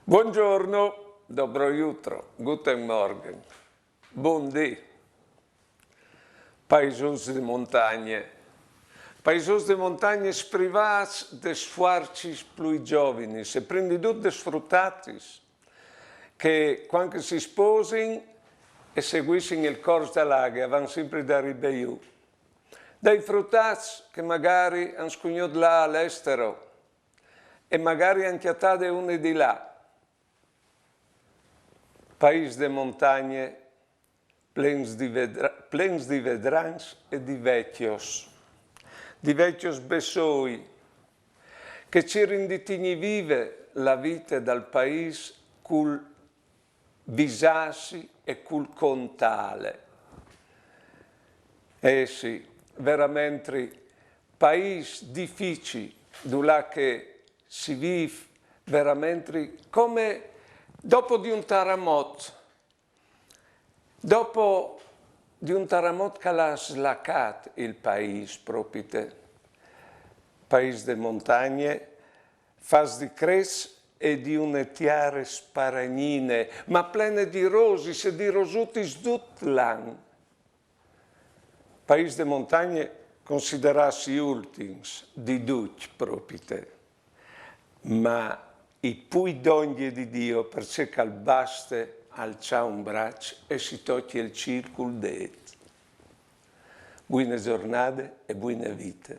Buongiorno, dobro jutro, guten Morgen, bon dì, països de montagne. Països de montagne privats des fuarcis plui giovanis e prima di tutto desfruttatis, che quando si sposin e seguissin il corso dell'agua, vanno sempre da ribeiù. Dai fruttati che magari hanno scugnato là all'estero e magari hanno chiattate uno di là. País de montagne plens di vedrans e di vecchios bessoi, che ci renditigni vive la vita dal paese cul visassi e cul contale. Sì, veramente paesi difficili, dove che si vive veramente come dopo di un terremoto, dopo di un terremoto che l'ha slaccato il paese proprio te. Paese di montagne, fas di cres e di une tiare sparagnine, ma plene di rosi, se di rosutis tutto l'anno. Paese di montagne considerassi ultims di tutti proprio te, ma i pui d'ogni di Dio per sé che baste alza un braccio e si tocchi il circolo det. Buone giornate e buona vita.